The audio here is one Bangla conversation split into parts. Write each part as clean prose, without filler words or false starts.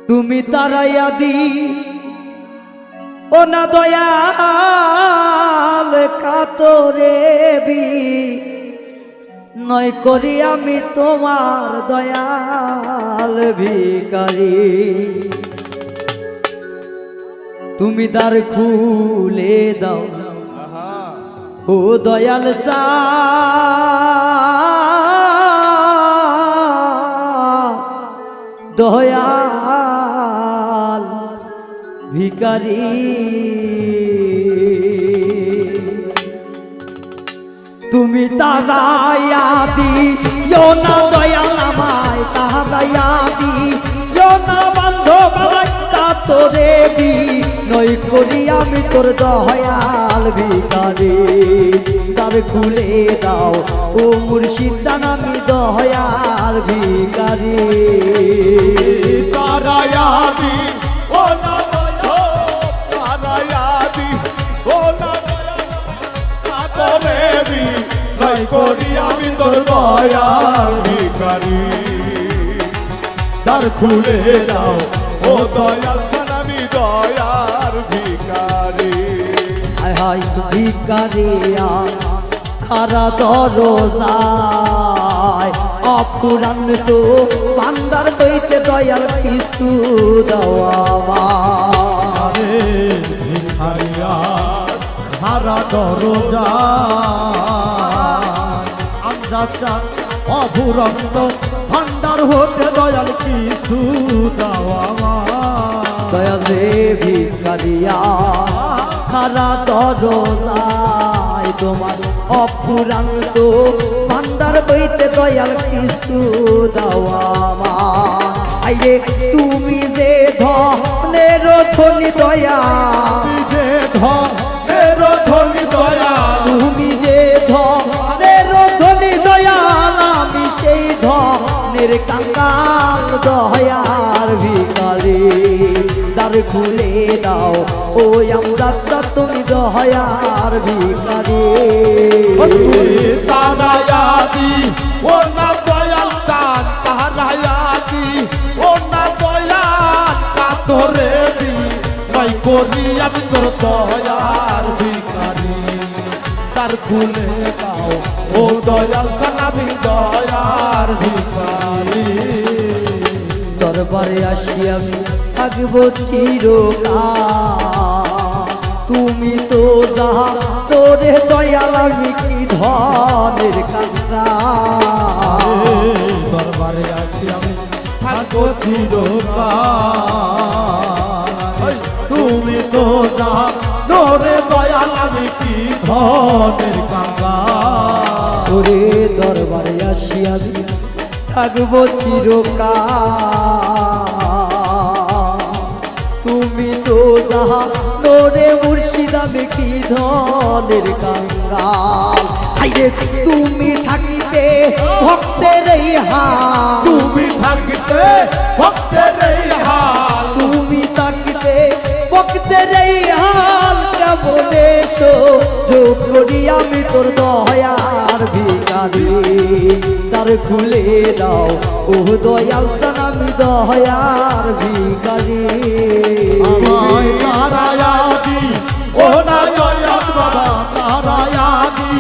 তুমি তারাইয়া দি ও না দয়াল কাতরে বি নয় করি আমি তোমার দয়াল ভিখারি। তুমি দ্বার খুলে দাও ও দয়াল সা দয়াল ভিখারি। তুমি তারাইয়া দিও না দয়াল আমায়, তারাইয়া দিও না বান্ধব তোরে বি নই করি আমি তোর দয়াল ভিখারি। দ্বার খুলে দাও ও মুর্শিদ চান আমি দয়াল ভিখারি। তারাইয়া দি ও না তারাইয়া দি ও না তোরে বি নই করি আমি তোর দয়াল ভিখারি। দ্বার খুলে দাও ও দয়াল সালামি দয়াল ভিখারি। হায় হায় ভিখারিয়া খারা দরজায় অপুরান তো বান্দার হইতে দয়াল কিছু দেওয়া। ভিখারিয়া হারা দরজা আমজা অভুরন্ত ভান্ডার হতে দয়াল কিছু দেওয়া। দয়াল রে ভিখারিয়া খারা দরজায় তোমার অপুরান তো বান্দার হইতে দয়াল কিছু দেওয়া। আইরে তুমি যে ধনের ধনী দয়া, তুমি যে ধনের ধনী দয়া, তুমি যে ধনের ধনী দয়াল আমি সেই ধনের কাঙ্গাল দয়ার ভিখারি। দ্বার খুলে দাও ও আমরা তুমি দয়ার ভিখারি। তারাইয়া দি ও না দয়াল চান, তারাইয়া দি ও না দয়াল কাতরে দি নই করি আমি তোর দয়ার ভিখারি। দ্বার খুলে দাও ও দয়াল সালামি দয়ার ভিখারি। দরবারে আসি আমি থাকবো চিরকাল, তুমি তো যাহা তোরে দয়াল আমি কি ধনের কাঙ্গাল। দরবারে আসি আমি থাকবো চিরকাল, তুমি তো যাহা তোরে দয়াল আমি কি ধনের কাঙ্গাল। ওরে দরবারে আসি আমি থাকবো চিরকাল, তুমি তো যাহা তোরে মুর্শিদ আমি কি ধনের কাঙ্গাল। আইরে তুমি থাকিতে ভক্তের এই হাল, তুমি থাকিতে ভক্তের এই হাল, তুমি থাকিতে ভক্তের এই হাল কেমন এসো যোগ করি আমি তোর দয়ার ভিখারি। দ্বার খুলে দাও ও দয়াল চান আমি দয়ার ভিখারি। আমায় তারাইয়া দি ও না দয়াল বাবা, তারাইয়া দি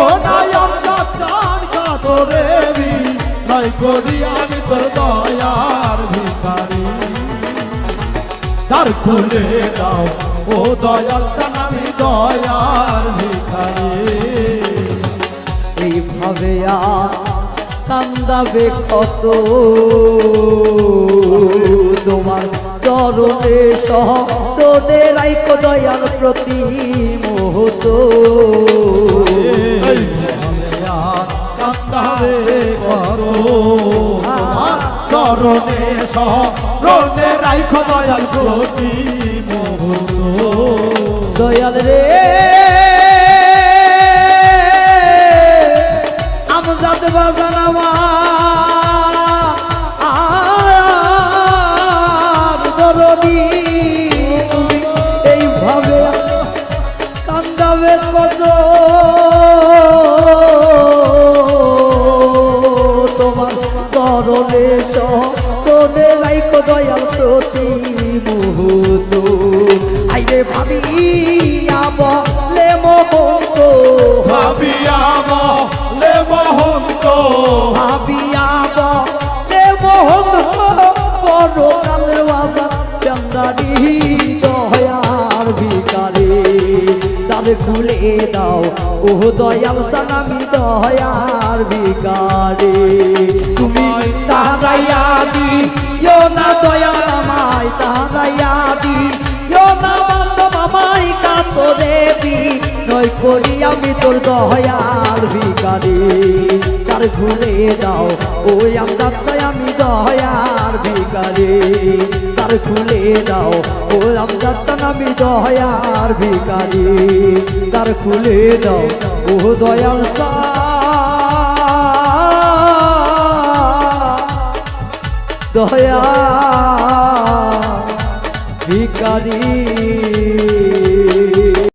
ও না আমরা চান কাতরে বি নই করি আমি তোর দয়ার ভিখারি। দ্বার খুলে দাও ও দয়াল সালামি দয়ার ভিখারি। এইভাবে আর কান্দাবে কত তোমার চরণে সহনে রাইখো দয়াল প্রতি মুহূর্ত। কান্দাবে করো চরণে সরণে রাইখো দয়াল প্রতি মুহূর্ত। দয়াল রে আমজাদ বাজান আমার দরদি, তুমি এইভাবে কান্দাবে কত তোমার চরণে সহনে রাইখো দয়াল প্রতি মুহূর্ত আইরে ভাবিয়া বলে মোহন্ত ভাবিয়া বলে মহন্ত ভাবিয়া বলে মোহন্ত পরকালে বাবা চন্দ্রারি দয়ার ভিকারে দ্বার খুলে দাও ও দয়াল সালামি দয়ার ভিকারে তুমি তারাইয়া দিও না দয়াল আমায় তারাইয়া দিও না বান্ধব আমায় কাতরে নয় করি আমি তোর দয়াল ভিকারে তার খুলে দাও ওই আমদার আমি দয়ার ভিকারে তার খুলে দাও ও আমদার আমি দয়ার ভিকারে তার খুলে দাও ও দয়াল দয়া ভিকারি